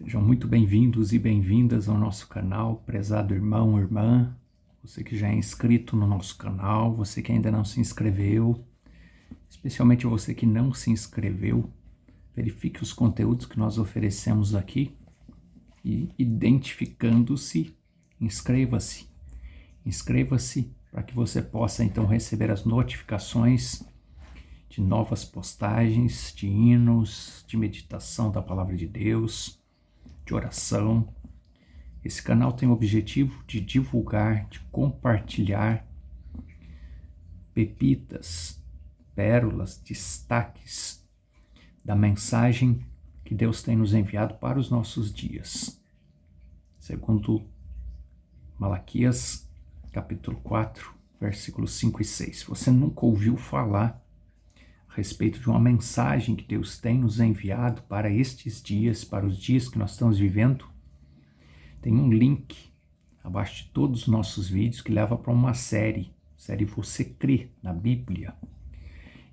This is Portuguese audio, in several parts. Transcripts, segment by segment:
Sejam muito bem-vindos e bem-vindas ao nosso canal, prezado irmão, irmã, você que já é inscrito no nosso canal, você que ainda não se inscreveu, especialmente você que não se inscreveu, verifique os conteúdos que nós oferecemos aqui e, identificando-se, inscreva-se. Inscreva-se para que você possa então receber as notificações de novas postagens, de hinos, de meditação da Palavra de Deus, de oração. Esse canal tem o objetivo de divulgar, de compartilhar pepitas, pérolas, destaques da mensagem que Deus tem nos enviado para os nossos dias. Segundo Malaquias, capítulo 4, versículos 5 e 6. Você nunca ouviu falar a respeito de uma mensagem que Deus tem nos enviado para estes dias, para os dias que nós estamos vivendo? Tem um link abaixo de todos os nossos vídeos que leva para uma série Você Crê na Bíblia.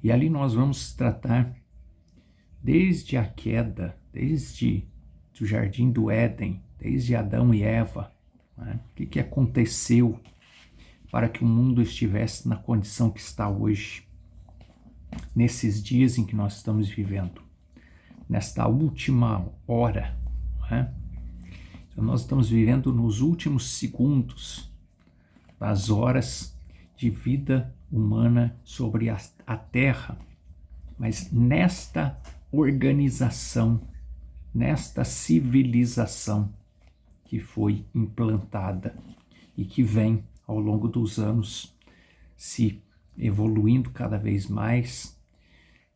E ali nós vamos tratar desde a queda, desde o Jardim do Éden, desde Adão e Eva, né? O que aconteceu para que o mundo estivesse na condição que está hoje, nesses dias em que nós estamos vivendo, nesta última hora, né? Então nós estamos vivendo nos últimos segundos das horas de vida humana sobre a Terra, mas nesta organização, nesta civilização que foi implantada e que vem ao longo dos anos se evoluindo cada vez mais,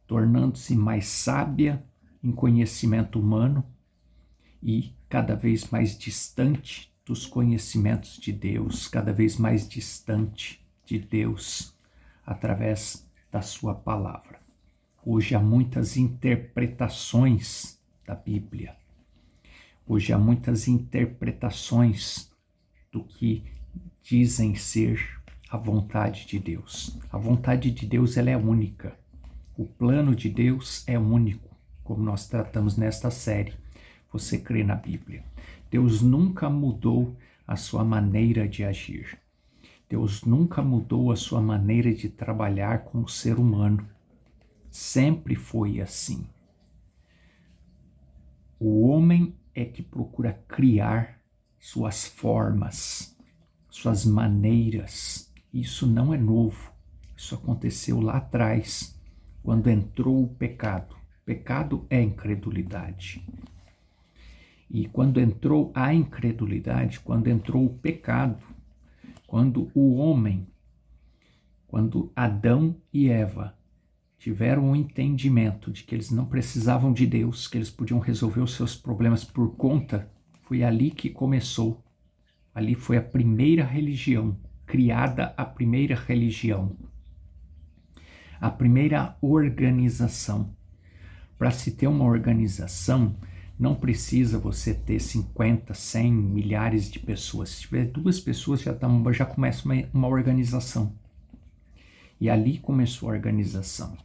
tornando-se mais sábia em conhecimento humano e cada vez mais distante dos conhecimentos de Deus, cada vez mais distante de Deus através da sua palavra. Hoje há muitas interpretações da Bíblia. Hoje há muitas interpretações do que dizem ser a vontade de Deus. A vontade de Deus ela é única. O plano de Deus é único, como nós tratamos nesta série. Você crê na Bíblia. Deus nunca mudou a sua maneira de agir. Deus nunca mudou a sua maneira de trabalhar com o ser humano. Sempre foi assim. O homem é que procura criar suas formas, suas maneiras. Isso não é novo. Isso aconteceu lá atrás, quando entrou o pecado. Pecado é incredulidade. E quando entrou a incredulidade, quando entrou o pecado, quando o homem, quando Adão e Eva tiveram um entendimento de que eles não precisavam de Deus, que eles podiam resolver os seus problemas por conta, foi ali que começou. Ali foi a primeira religião, criada a primeira religião, a primeira organização. Para se ter uma organização, não precisa você ter 50, 100, milhares de pessoas. Se tiver 2 pessoas, já começa uma organização. E ali começou a organização.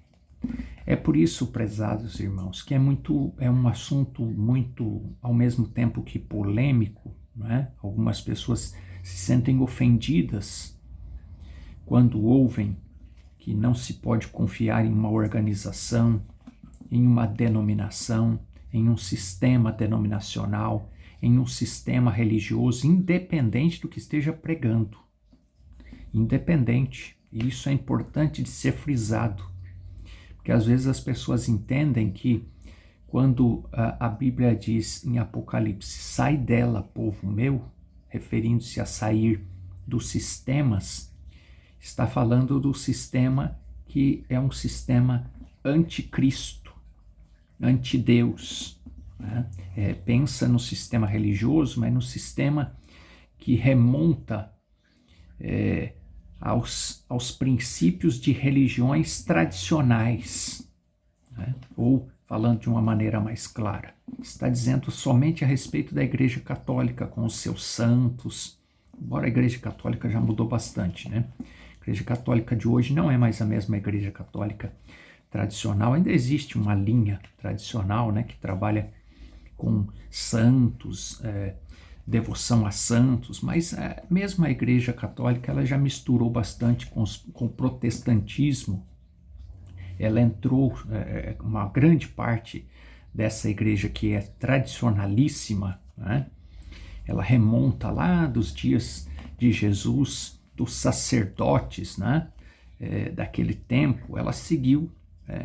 É por isso, prezados irmãos, que é um assunto muito, ao mesmo tempo que polêmico, né? Algumas pessoas se sentem ofendidas quando ouvem que não se pode confiar em uma organização, em uma denominação, em um sistema denominacional, em um sistema religioso, independente do que esteja pregando. Independente. E isso é importante de ser frisado. Porque às vezes as pessoas entendem que quando a Bíblia diz em Apocalipse, sai dela, povo meu, referindo-se a sair dos sistemas, está falando do sistema que é um sistema anticristo, antideus. Né? Pensa no sistema religioso, mas no sistema que remonta aos princípios de religiões tradicionais, né? Ou, falando de uma maneira mais clara, está dizendo somente a respeito da Igreja Católica com os seus santos, embora a Igreja Católica já mudou bastante, né? A Igreja Católica de hoje não é mais a mesma Igreja Católica tradicional, ainda existe uma linha tradicional, né, que trabalha com santos, devoção a santos, mas mesmo a Igreja Católica ela já misturou bastante com o protestantismo. Ela entrou, uma grande parte dessa igreja que é tradicionalíssima, né? Ela remonta lá dos dias de Jesus, dos sacerdotes, né? Daquele tempo. Ela seguiu,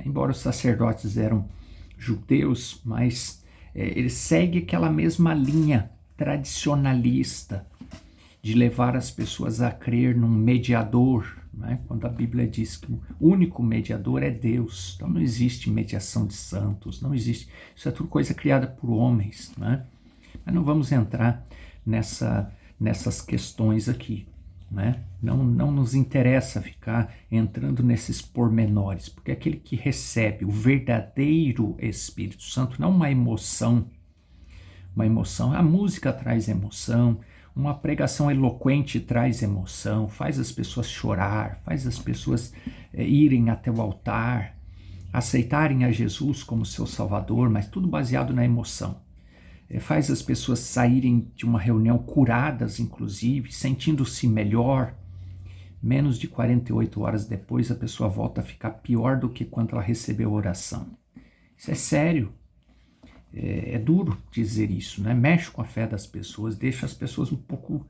embora os sacerdotes eram judeus, mas ele segue aquela mesma linha tradicionalista de levar as pessoas a crer num mediador, né? Quando a Bíblia diz que o único mediador é Deus, então não existe mediação de santos, não existe, isso é tudo coisa criada por homens, né? Mas não vamos entrar nessas questões aqui, né? Não nos interessa ficar entrando nesses pormenores, porque aquele que recebe o verdadeiro Espírito Santo, não uma emoção, a música traz emoção, uma pregação eloquente traz emoção, faz as pessoas chorar, faz as pessoas irem até o altar, aceitarem a Jesus como seu Salvador, mas tudo baseado na emoção. Faz as pessoas saírem de uma reunião curadas, inclusive, sentindo-se melhor. Menos de 48 horas depois, a pessoa volta a ficar pior do que quando ela recebeu a oração. Isso é sério. É duro dizer isso, né? Mexe com a fé das pessoas, deixa as pessoas um pouco,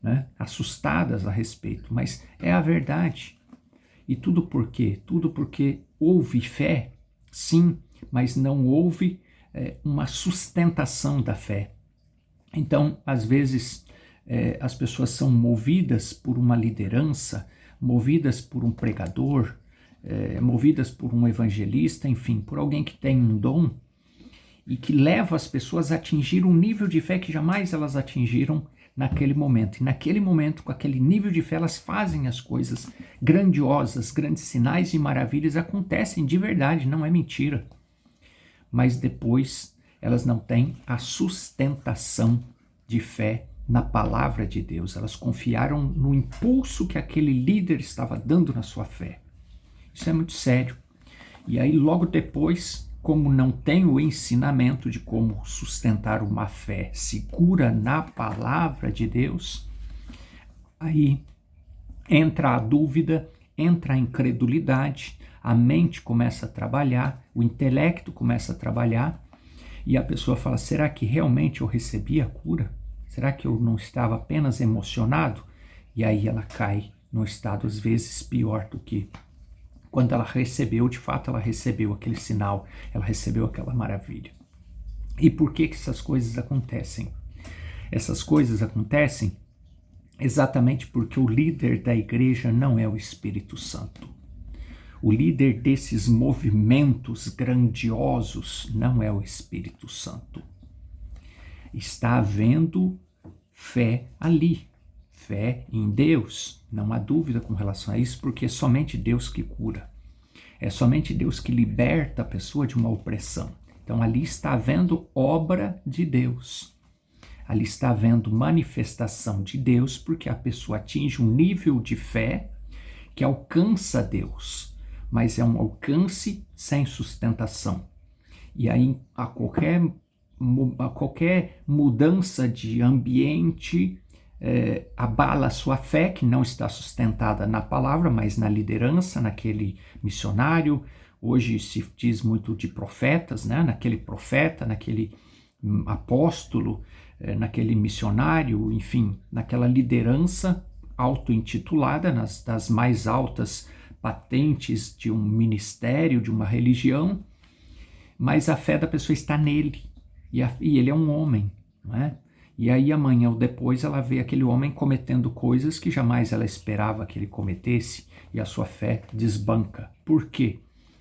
né, assustadas a respeito, mas é a verdade. E tudo por quê? Tudo porque houve fé, sim, mas não houve uma sustentação da fé. Então, às vezes, as pessoas são movidas por uma liderança, movidas por um pregador, movidas por um evangelista, enfim, por alguém que tem um dom, e que leva as pessoas a atingir um nível de fé que jamais elas atingiram naquele momento. E naquele momento, com aquele nível de fé, elas fazem as coisas grandiosas, grandes sinais e maravilhas acontecem de verdade, não é mentira. Mas depois elas não têm a sustentação de fé na palavra de Deus. Elas confiaram no impulso que aquele líder estava dando na sua fé. Isso é muito sério. E aí logo depois, como não tem o ensinamento de como sustentar uma fé segura na palavra de Deus, aí entra a dúvida, entra a incredulidade, a mente começa a trabalhar, o intelecto começa a trabalhar, e a pessoa fala, será que realmente eu recebi a cura? Será que eu não estava apenas emocionado? E aí ela cai num estado às vezes pior do que quando ela recebeu, de fato ela recebeu aquele sinal, ela recebeu aquela maravilha. E por que essas coisas acontecem? Essas coisas acontecem exatamente porque o líder da igreja não é o Espírito Santo. O líder desses movimentos grandiosos não é o Espírito Santo. Está havendo fé ali, fé em Deus. Não há dúvida com relação a isso, porque é somente Deus que cura. É somente Deus que liberta a pessoa de uma opressão. Então ali está havendo obra de Deus. Ali está havendo manifestação de Deus, porque a pessoa atinge um nível de fé que alcança Deus, mas é um alcance sem sustentação. E aí a qualquer mudança de ambiente abala a sua fé, que não está sustentada na palavra, mas na liderança, naquele missionário. Hoje se diz muito de profetas, né? Naquele profeta, naquele apóstolo, naquele missionário, enfim, naquela liderança auto-intitulada, das mais altas patentes de um ministério, de uma religião, mas a fé da pessoa está nele, e ele é um homem, não é? E aí amanhã ou depois ela vê aquele homem cometendo coisas que jamais ela esperava que ele cometesse, e a sua fé desbanca. Por quê?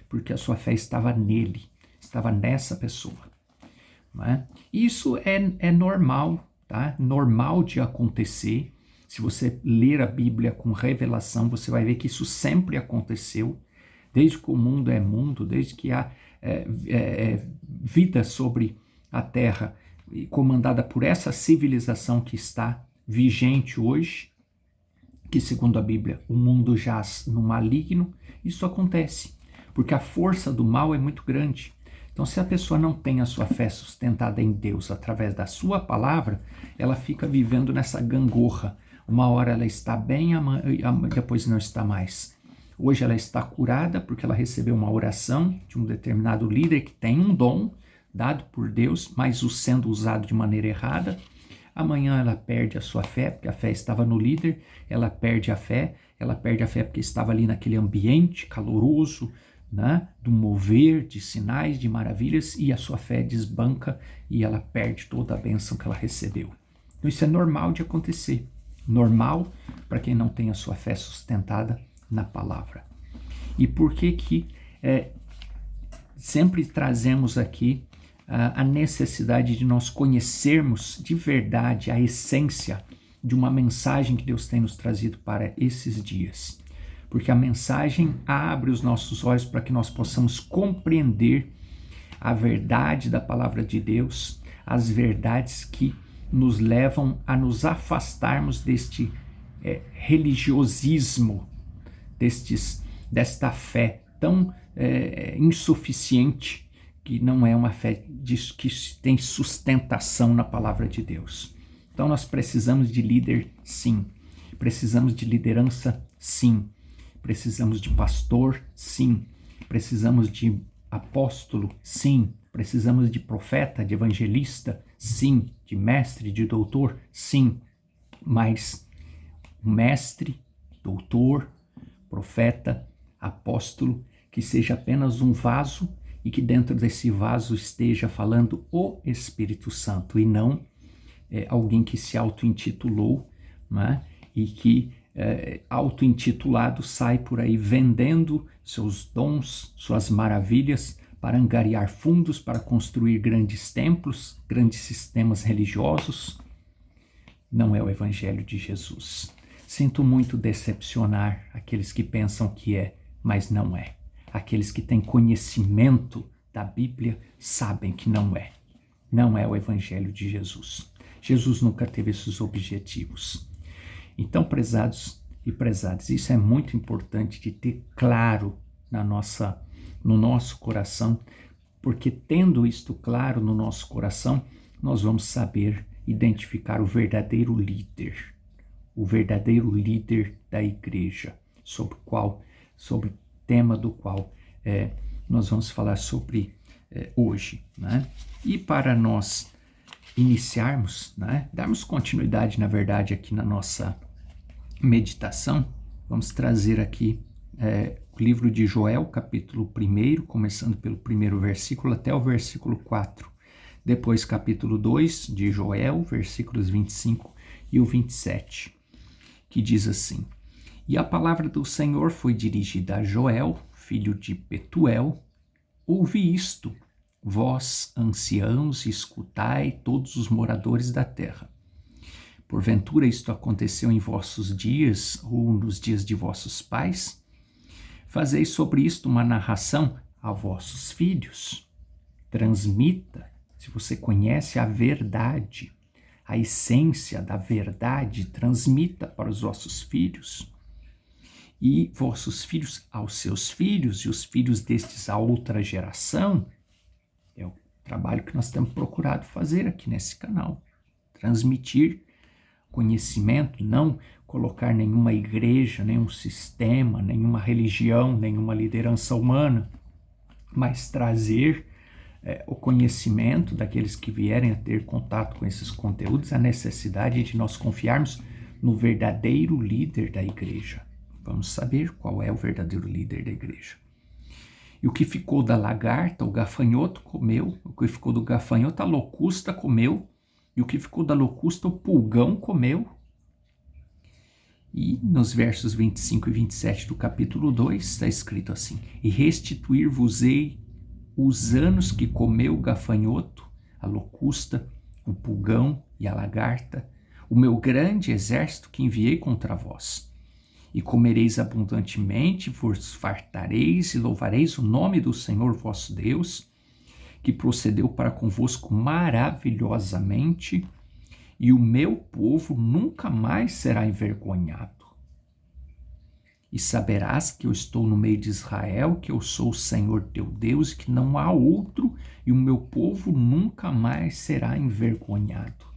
Porque a sua fé estava nele, estava nessa pessoa. Não é? Isso é normal, tá? Normal de acontecer. Se você ler a Bíblia com revelação, você vai ver que isso sempre aconteceu, desde que o mundo é mundo, desde que há vida sobre a terra, comandada por essa civilização que está vigente hoje, que segundo a Bíblia o mundo jaz no maligno. Isso acontece, porque a força do mal é muito grande. Então, se a pessoa não tem a sua fé sustentada em Deus através da sua palavra, ela fica vivendo nessa gangorra. Uma hora ela está bem, depois não está mais. Hoje ela está curada porque ela recebeu uma oração de um determinado líder que tem um dom dado por Deus, mas o sendo usado de maneira errada. Amanhã ela perde a sua fé, porque a fé estava no líder, ela perde a fé porque estava ali naquele ambiente caloroso, né, do mover de sinais, de maravilhas, e a sua fé desbanca e ela perde toda a bênção que ela recebeu. Então isso é normal de acontecer, normal para quem não tem a sua fé sustentada na palavra. E por que sempre trazemos aqui a necessidade de nós conhecermos de verdade a essência de uma mensagem que Deus tem nos trazido para esses dias? Porque a mensagem abre os nossos olhos para que nós possamos compreender a verdade da palavra de Deus, as verdades que nos levam a nos afastarmos deste religiosismo, desta fé tão insuficiente, que não é uma fé que tem sustentação na palavra de Deus. Então nós precisamos de líder, sim. Precisamos de liderança, sim. Precisamos de pastor, sim. Precisamos de apóstolo, sim. Precisamos de profeta, de evangelista, sim. De mestre, de doutor, sim. Mas o mestre, doutor, profeta, apóstolo, que seja apenas um vaso e que dentro desse vaso esteja falando o Espírito Santo e não alguém que se auto-intitulou, né? E que auto-intitulado sai por aí vendendo seus dons, suas maravilhas para angariar fundos, para construir grandes templos, grandes sistemas religiosos. Não é o Evangelho de Jesus. Sinto muito decepcionar aqueles que pensam que é, mas não é. Aqueles que têm conhecimento da Bíblia sabem que não é. Não é o Evangelho de Jesus. Jesus nunca teve esses objetivos. Então, prezados e prezadas, isso é muito importante de ter claro no nosso coração, porque tendo isto claro no nosso coração, nós vamos saber identificar o verdadeiro líder da igreja, sobre o tema do qual nós vamos falar sobre hoje, né? E para nós iniciarmos, né, darmos continuidade, na verdade, aqui na nossa meditação, vamos trazer aqui o livro de Joel, capítulo 1, começando pelo primeiro versículo até o versículo 4. Depois, capítulo 2 de Joel, versículos 25 e o 27, que diz assim: E a palavra do Senhor foi dirigida a Joel, filho de Betuel. Ouvi isto, vós, anciãos, escutai, todos os moradores da terra. Porventura isto aconteceu em vossos dias ou nos dias de vossos pais? Fazei sobre isto uma narração a vossos filhos. Transmita, se você conhece a verdade, a essência da verdade, transmita para os vossos filhos. E vossos filhos aos seus filhos, e os filhos destes a outra geração. É o trabalho que nós temos procurado fazer aqui nesse canal. Transmitir conhecimento, não colocar nenhuma igreja, nenhum sistema, nenhuma religião, nenhuma liderança humana, mas trazer o conhecimento daqueles que vierem a ter contato com esses conteúdos, a necessidade de nós confiarmos no verdadeiro líder da igreja. Vamos saber qual é o verdadeiro líder da igreja. E o que ficou da lagarta, o gafanhoto comeu, o que ficou do gafanhoto, a locusta comeu, e o que ficou da locusta, o pulgão comeu. E nos versos 25 e 27 do capítulo 2 está escrito assim: E restituir-vos-ei os anos que comeu o gafanhoto, a locusta, o pulgão e a lagarta, o meu grande exército que enviei contra vós. E comereis abundantemente, vos fartareis e louvareis o nome do Senhor vosso Deus, que procedeu para convosco maravilhosamente, e o meu povo nunca mais será envergonhado. E saberás que eu estou no meio de Israel, que eu sou o Senhor teu Deus, e que não há outro, e o meu povo nunca mais será envergonhado.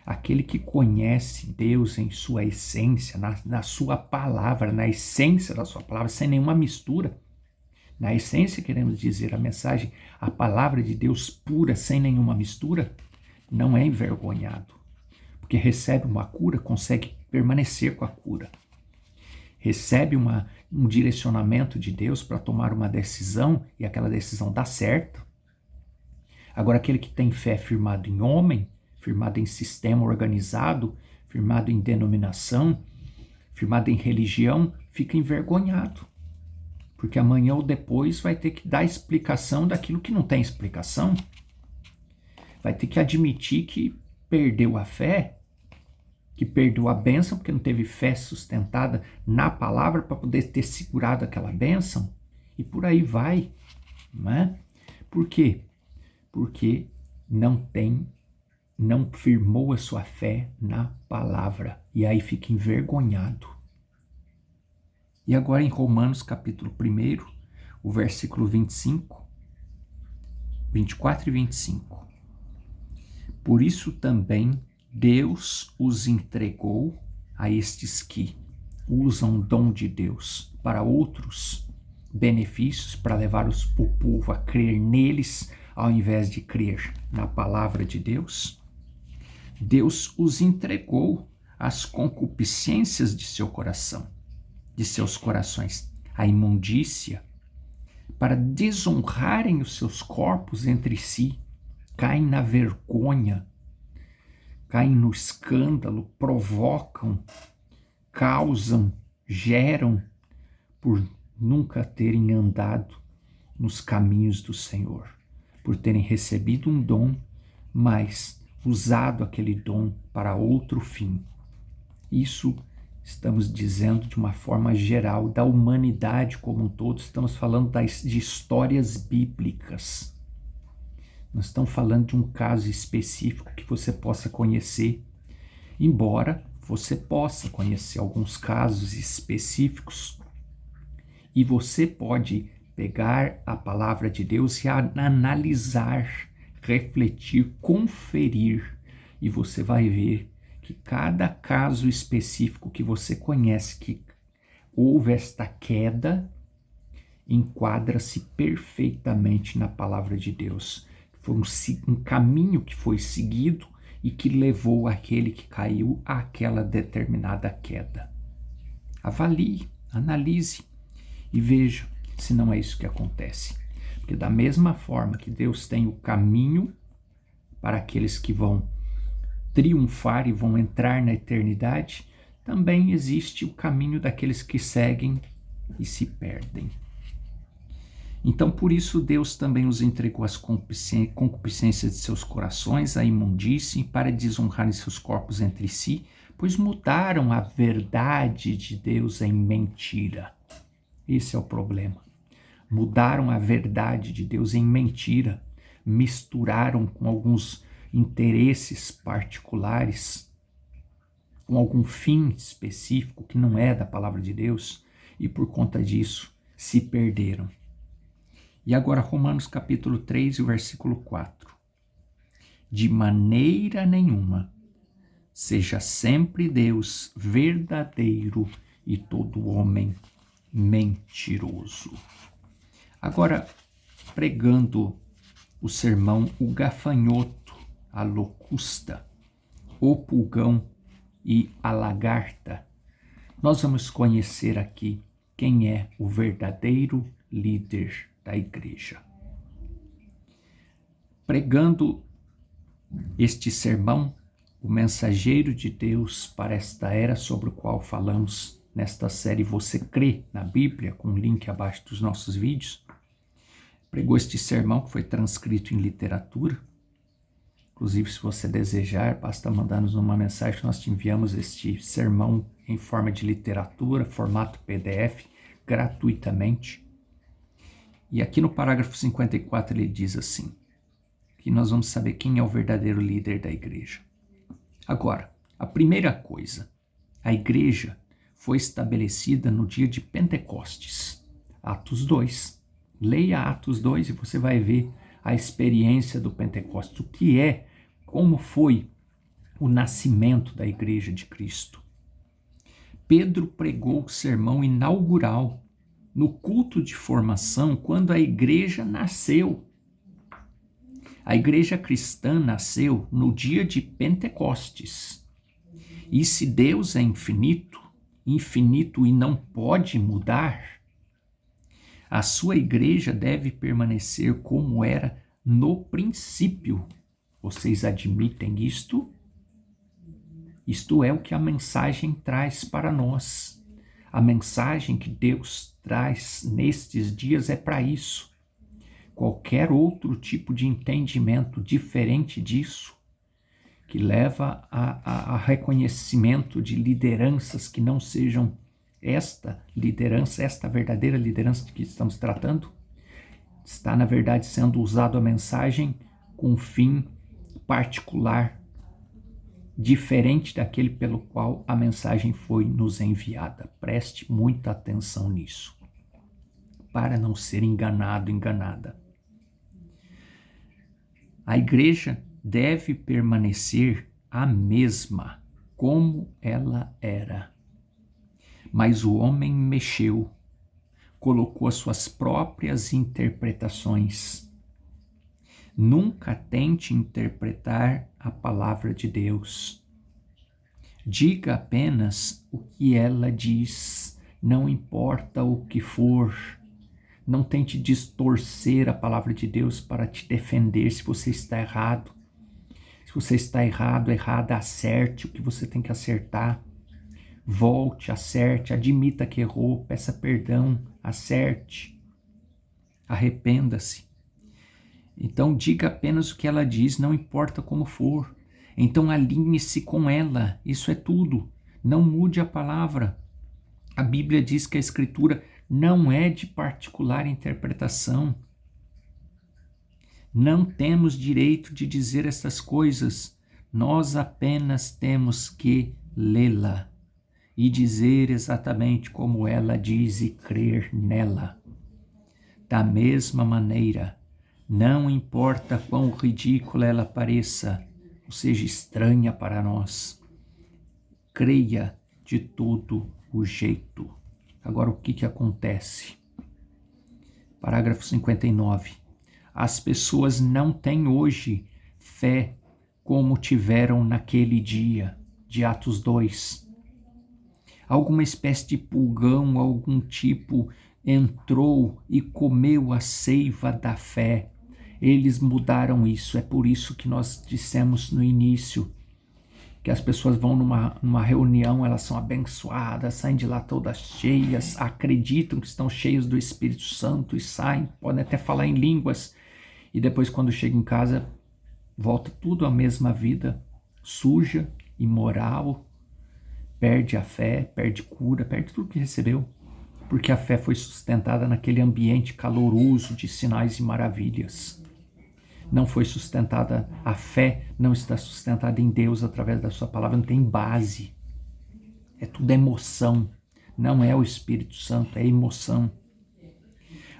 Aquele que conhece Deus em sua essência, na sua palavra, na essência da sua palavra, sem nenhuma mistura. Na essência, queremos dizer, a mensagem, a palavra de Deus pura, sem nenhuma mistura, não é envergonhado. Porque recebe uma cura, consegue permanecer com a cura. Recebe um direcionamento de Deus para tomar uma decisão e aquela decisão dá certo. Agora, aquele que tem fé firmado em homem, firmado em sistema organizado, firmado em denominação, firmado em religião, fica envergonhado. Porque amanhã ou depois vai ter que dar explicação daquilo que não tem explicação. Vai ter que admitir que perdeu a fé, que perdeu a bênção, porque não teve fé sustentada na palavra para poder ter segurado aquela bênção. E por aí vai. Não é? Por quê? Porque não firmou a sua fé na palavra. E aí fica envergonhado. E agora em Romanos capítulo 1, o versículo 24 e 25. Por isso também Deus os entregou a estes que usam o dom de Deus para outros benefícios, para levar o povo a crer neles, ao invés de crer na palavra de Deus. Deus os entregou às concupiscências de seu coração, de seus corações, a imundícia, para desonrarem os seus corpos entre si, caem na vergonha, caem no escândalo, provocam, causam, geram, por nunca terem andado nos caminhos do Senhor, por terem recebido um dom, mas usado aquele dom para outro fim. Isso estamos dizendo de uma forma geral, da humanidade como um todo, estamos falando de histórias bíblicas. Nós estamos falando de um caso específico que você possa conhecer, embora você possa conhecer alguns casos específicos, e você pode pegar a palavra de Deus e analisar, refletir, conferir, e você vai ver que cada caso específico que você conhece que houve esta queda, enquadra-se perfeitamente na palavra de Deus. Foi um caminho que foi seguido e que levou aquele que caiu àquela determinada queda. Avalie, analise e veja se não é isso que acontece. Porque da mesma forma que Deus tem o caminho para aqueles que vão triunfar e vão entrar na eternidade, também existe o caminho daqueles que seguem e se perdem. Então, por isso, Deus também os entregou às concupiscências de seus corações, à imundície, para desonrarem seus corpos entre si, pois mudaram a verdade de Deus em mentira. Esse é o problema. Mudaram a verdade de Deus em mentira, misturaram com alguns interesses particulares, com algum fim específico que não é da palavra de Deus, e por conta disso se perderam. E agora Romanos capítulo 3, o versículo 4. De maneira nenhuma, seja sempre Deus verdadeiro e todo homem mentiroso. Agora, pregando o sermão O Gafanhoto, a Locusta, o Pulgão e a Lagarta, nós vamos conhecer aqui quem é o verdadeiro líder da igreja. Pregando este sermão, o mensageiro de Deus para esta era sobre o qual falamos nesta série Você Crê na Bíblia, com o link abaixo dos nossos vídeos, pregou este sermão que foi transcrito em literatura. Inclusive, se você desejar, basta mandar-nos uma mensagem, nós te enviamos este sermão em forma de literatura, formato PDF, gratuitamente. E aqui no parágrafo 54 ele diz assim, que nós vamos saber quem é o verdadeiro líder da igreja. Agora, a primeira coisa, a igreja foi estabelecida no dia de Pentecostes. Atos 2. Leia Atos 2 e você vai ver a experiência do Pentecostes. O que é, como foi o nascimento da Igreja de Cristo. Pedro pregou o sermão inaugural no culto de formação quando a igreja nasceu. A igreja cristã nasceu no dia de Pentecostes. E se Deus é infinito, infinito e não pode mudar, a sua igreja deve permanecer como era no princípio. Vocês admitem isto? Isto é o que a mensagem traz para nós. A mensagem que Deus traz nestes dias é para isso. Qualquer outro tipo de entendimento diferente disso, que leva a reconhecimento de lideranças que não sejam esta liderança, esta verdadeira liderança de que estamos tratando, está, na verdade, sendo usado a mensagem com um fim particular, diferente daquele pelo qual a mensagem foi nos enviada. Preste muita atenção nisso, para não ser enganado, enganada. A igreja deve permanecer a mesma, como ela era. Mas o homem mexeu, colocou as suas próprias interpretações. Nunca tente interpretar a palavra de Deus. Diga apenas o que ela diz, não importa o que for. Não tente distorcer a palavra de Deus para te defender se você está errado. Se você está errada, acerte o que você tem que acertar. Volte, acerte, admita que errou, peça perdão, acerte, arrependa-se. Então diga apenas o que ela diz, não importa como for. Então alinhe-se com ela, isso é tudo. Não mude a palavra. A Bíblia diz que a Escritura não é de particular interpretação. Não temos direito de dizer essas coisas. Nós apenas temos que lê-la e dizer exatamente como ela diz e crer nela. Da mesma maneira, não importa quão ridícula ela pareça, ou seja, estranha para nós, creia de todo o jeito. Agora, o que acontece? Parágrafo 59. As pessoas não têm hoje fé como tiveram naquele dia, de Atos 2. Alguma espécie de pulgão, algum tipo, entrou e comeu a seiva da fé. Eles mudaram isso. É por isso que nós dissemos no início que as pessoas vão numa reunião, elas são abençoadas, saem de lá todas cheias, acreditam que estão cheios do Espírito Santo e saem, podem até falar em línguas, e depois quando chegam em casa, volta tudo à mesma vida, suja, imoral, perde a fé, perde cura, perde tudo que recebeu, porque a fé foi sustentada naquele ambiente caloroso de sinais e maravilhas. Não foi sustentada, a fé não está sustentada em Deus através da sua palavra, não tem base. É tudo emoção, não é o Espírito Santo, é emoção.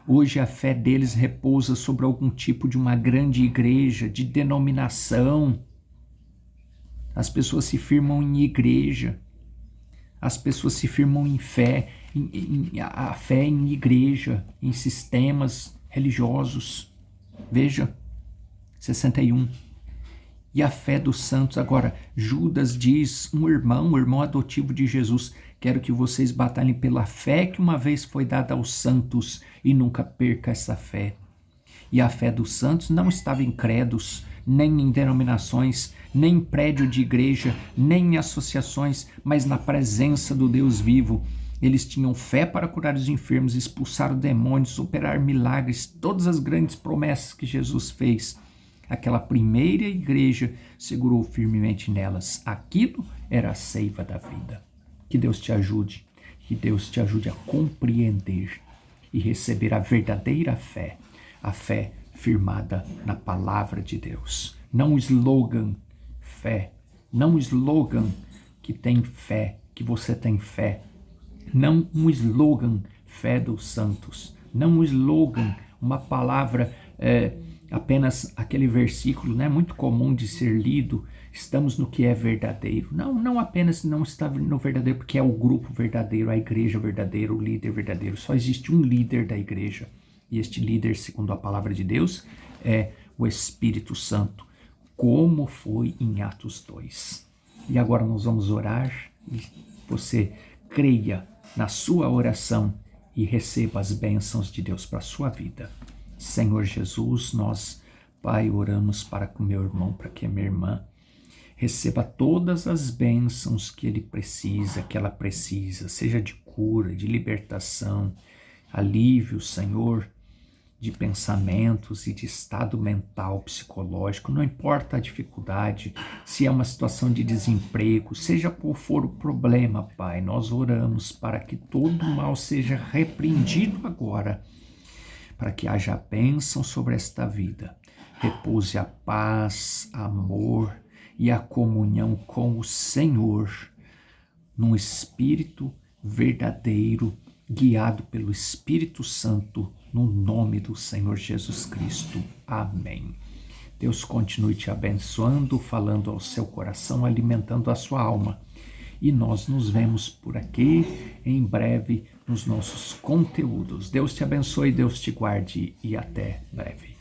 Hoje a fé deles repousa sobre algum tipo de uma grande igreja, de denominação. As pessoas se firmam em igreja, as pessoas se firmam em fé, a fé em igreja, em sistemas religiosos. Veja, 61. E a fé dos santos. Agora, Judas diz, um irmão adotivo de Jesus, quero que vocês batalhem pela fé que uma vez foi dada aos santos e nunca perca essa fé. E a fé dos santos não estava em credos, nem em denominações, nem em prédio de igreja, nem em associações, mas na presença do Deus vivo. Eles tinham fé para curar os enfermos, expulsar os demônios, operar milagres, todas as grandes promessas que Jesus fez. Aquela primeira igreja segurou firmemente nelas. Aquilo era a seiva da vida. Que Deus te ajude. Que Deus te ajude a compreender e receber a verdadeira fé. A fé firmada na palavra de Deus. Não o slogan fé. Não o slogan que tem fé, que você tem fé. não um slogan fé dos santos, não um slogan, uma palavra, apenas aquele versículo, né, muito comum de ser lido, estamos no que é verdadeiro. Não apenas não está no verdadeiro, porque é o grupo verdadeiro, a igreja verdadeira, o líder verdadeiro. Só existe um líder da igreja. E este líder, segundo a palavra de Deus, é o Espírito Santo, como foi em Atos 2. E agora nós vamos orar e você creia na sua oração e receba as bênçãos de Deus para a sua vida. Senhor Jesus, nós, Pai, oramos para que o meu irmão, para que a minha irmã receba todas as bênçãos que ele precisa, que ela precisa, seja de cura, de libertação, alívio, Senhor, de pensamentos e de estado mental, psicológico, não importa a dificuldade, se é uma situação de desemprego, seja qual for o problema, Pai, nós oramos para que todo mal seja repreendido agora, para que haja bênção sobre esta vida, repouse a paz, amor e a comunhão com o Senhor, num espírito verdadeiro, guiado pelo Espírito Santo, no nome do Senhor Jesus Cristo. Amém. Deus continue te abençoando, falando ao seu coração, alimentando a sua alma. E nós nos vemos por aqui em breve nos nossos conteúdos. Deus te abençoe, Deus te guarde e até breve.